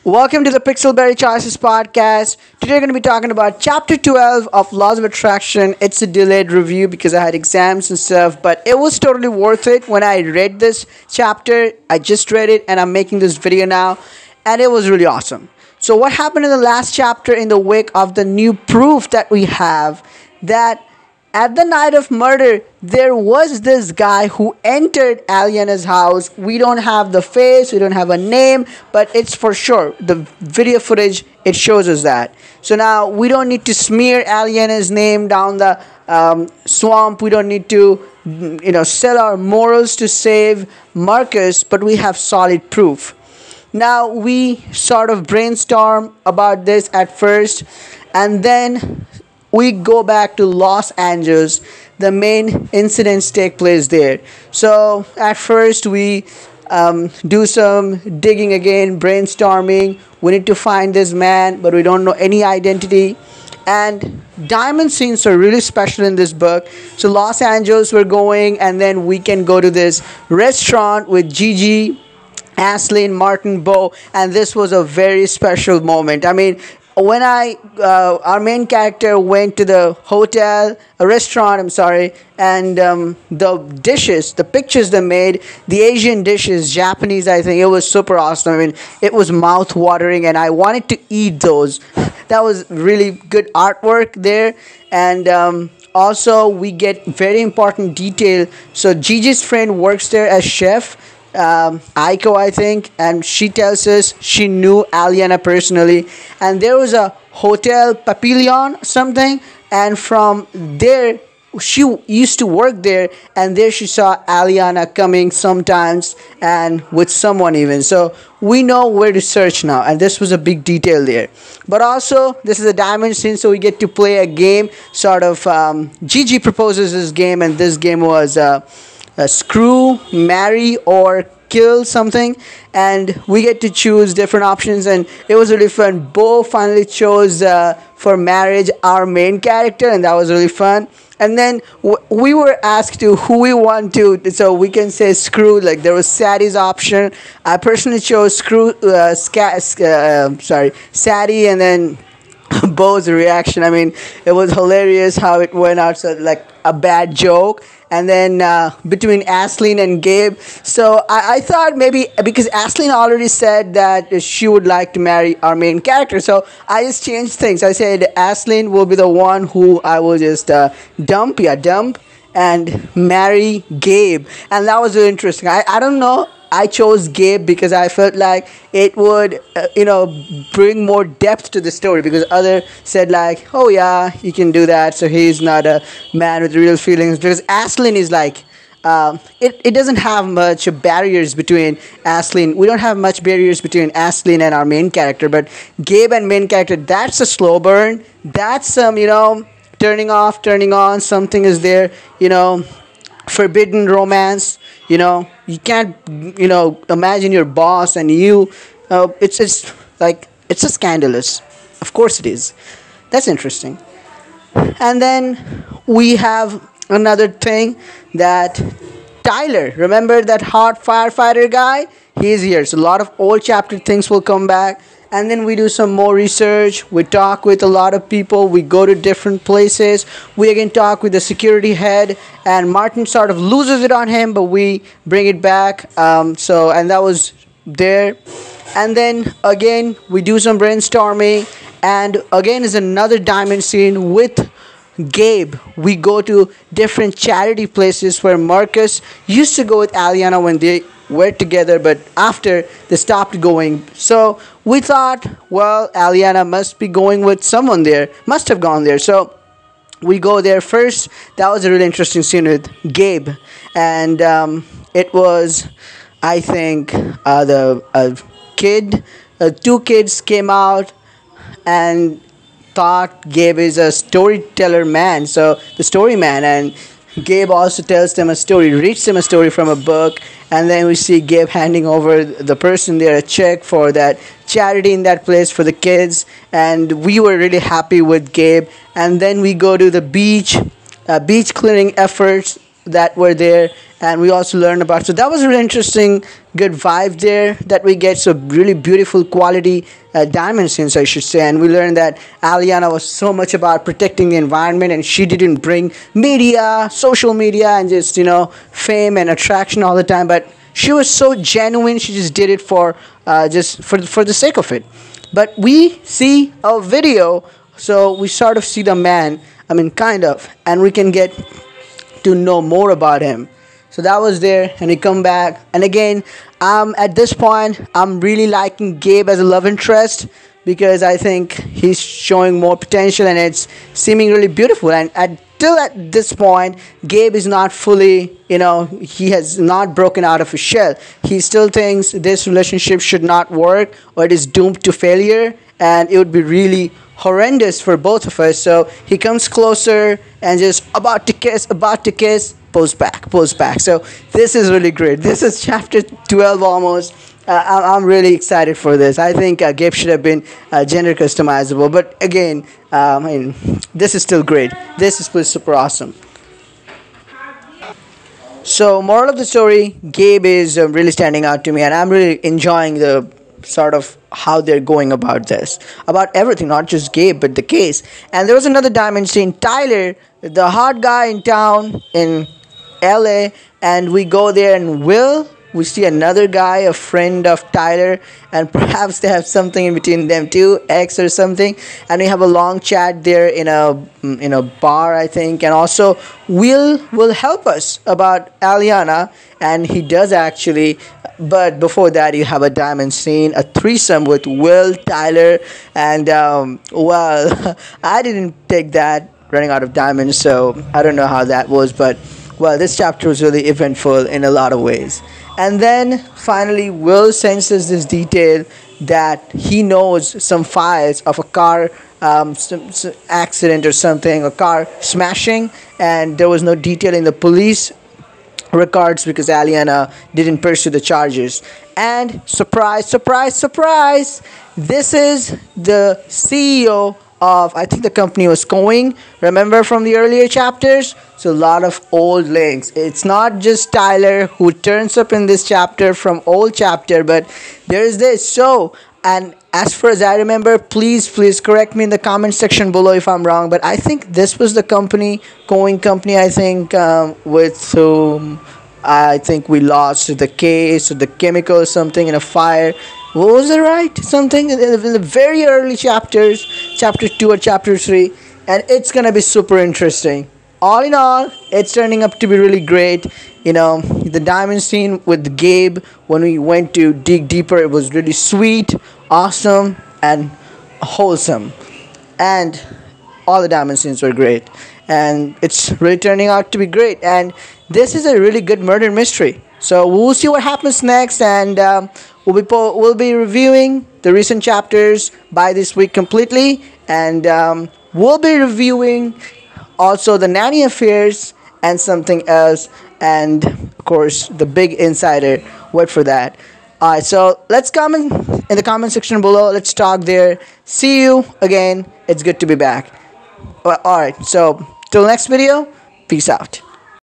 Welcome to the Pixelberry Choices podcast. Today we're going to be talking about chapter 12 of Laws of Attraction. It's a delayed review because I had exams and stuff, but it was totally worth it when I read this chapter. I just read it and I'm making this video now, and it was really awesome. So what happened in the last chapter in the wake of the new proof that we have that at the night of murder, there was this guy who entered Aliana's house. We don't have the face, we don't have a name, but it's for sure. The video footage, it shows us that. So now we don't need to smear Aliana's name down the swamp. We don't need to, sell our morals to save Marcus, but we have solid proof. Now we sort of brainstorm about this at first, and then we go back to Los Angeles. The main incidents take place there. So at first we do some digging again, brainstorming. We need to find this man, but we don't know any identity. And diamond scenes are really special in this book. So Los Angeles we're going, and then we can go to this restaurant with Gigi, Ashlyn, Martin, Beau, and this was a very special moment. I mean, when our main character went to the restaurant, and the dishes, the pictures they made, the Asian dishes, Japanese, I think, it was super awesome. I mean, it was mouth-watering, and I wanted to eat those. That was really good artwork there, and also we get very important detail. So Gigi's friend works there as chef, Aiko, I think, and she tells us she knew Aliana personally, and there was a hotel Papillon something, and from there she used to work there, and there she saw Aliana coming sometimes and with someone even. So we know where to search now, and this was a big detail there. But also this is a diamond scene, so we get to play a game, sort of. Gigi proposes this game, and this game was screw, marry, or kill something, and we get to choose different options, and it was really fun. Beau finally chose for marriage our main character, and that was really fun. And then we were asked to who we want to, so we can say screw. Like there was Sadie's option. I personally chose screw, Sadie, and then Beau's reaction. I mean, it was hilarious how it went out. So like a bad joke. And then between Ashlyn and Gabe. So I thought maybe because Ashlyn already said that she would like to marry our main character. So I just changed things. I said Ashlyn will be the one who I will just dump and marry Gabe. And that was really interesting. I don't know. I chose Gabe because I felt like it would, bring more depth to the story, because other said like, oh yeah, you can do that. So he's not a man with real feelings, because Ashlyn is like, it doesn't have much barriers between Ashlyn. We don't have much barriers between Ashlyn and our main character, but Gabe and main character, that's a slow burn. That's some, turning off, turning on. Something is there, forbidden romance. You can't, imagine your boss and you. It's just like, it's just scandalous. Of course it is. That's interesting. And then we have another thing that Tyler, remember that hot firefighter guy? He's here. So a lot of old chapter things will come back. And then we do some more research. We talk with a lot of people. We go to different places. We again talk with the security head. And Martin sort of loses it on him, but we bring it back. And that was there. And then again, we do some brainstorming. And again is another diamond scene with Gabe. We go to different charity places where Marcus used to go with Aliana when they were together, but after they stopped going. So we thought, well, Aliana must be going with someone there, must have gone there. So we go there first. That was a really interesting scene with Gabe, and it was, I think, two kids came out and thought Gabe is a storyteller man, so the story man, and Gabe also tells them a story, reads them a story from a book, and then we see Gabe handing over the person there a check for that charity in that place for the kids, and we were really happy with Gabe. And then we go to the beach clearing efforts, that were there, and we also learned about. So that was a really interesting, good vibe there that we get. So really beautiful quality diamond scenes, I should say. And we learned that Aliana was so much about protecting the environment, and she didn't bring media, social media, and just fame and attraction all the time. But she was so genuine. She just did it for just for the sake of it. But we see a video, so we sort of see the man. I mean, kind of, and we can get to know more about him. So that was there, and he come back, and again, at this point, I'm really liking Gabe as a love interest because I think he's showing more potential, and it's seeming really beautiful. And till at this point, Gabe is not fully, he has not broken out of his shell. He still thinks this relationship should not work, or it is doomed to failure, and it would be really horrendous for both of us. So he comes closer and just about to kiss, pulls back. So this is really great. This is chapter 12 almost. I'm really excited for this. I think Gabe should have been gender customizable, but again, this is still great. This is super awesome. So moral of the story, Gabe is really standing out to me, and I'm really enjoying the sort of how they're going about this, about everything, not just Gabe but the case. And there was another diamond scene, Tyler, the hot guy in town in LA, and we go there, and we see another guy, a friend of Tyler, and perhaps they have something in between them too, ex or something. And we have a long chat there in a bar, I think. And also will help us about Aliana, and he does actually. But before that, you have a diamond scene, a threesome with Will, Tyler, and I didn't take that, running out of diamonds, so I don't know how that was, but this chapter was really eventful in a lot of ways. And then finally, Will senses this detail that he knows some files of a car some accident or something, a car smashing, and there was no detail in the police records because Aliana didn't pursue the charges. And surprise, surprise, surprise, this is the CEO of, I think the company was going, remember from the earlier chapters? So a lot of old links. It's not just Tyler who turns up in this chapter from old chapter, but there's this. So, and as far as I remember, please correct me in the comment section below if I'm wrong, but I think this was the company, Going company, I think, with whom I think we lost the case or the chemical or something in a fire. What was it, right? Something in the very early chapters, chapter 2 or chapter 3, and it's gonna be super interesting. All in all, it's turning up to be really great. You know, the diamond scene with Gabe, when we went to dig deeper, it was really sweet, awesome, and wholesome. And all the diamond scenes were great. And it's really turning out to be great. And this is a really good murder mystery. So we'll see what happens next, and we'll be reviewing the recent chapters by this week completely, and we'll be reviewing also the nanny affairs and something else, and of course the big insider. Wait for that. Alright, so let's comment in the comment section below. Let's talk there. See you again. It's good to be back. Alright, so till next video, peace out.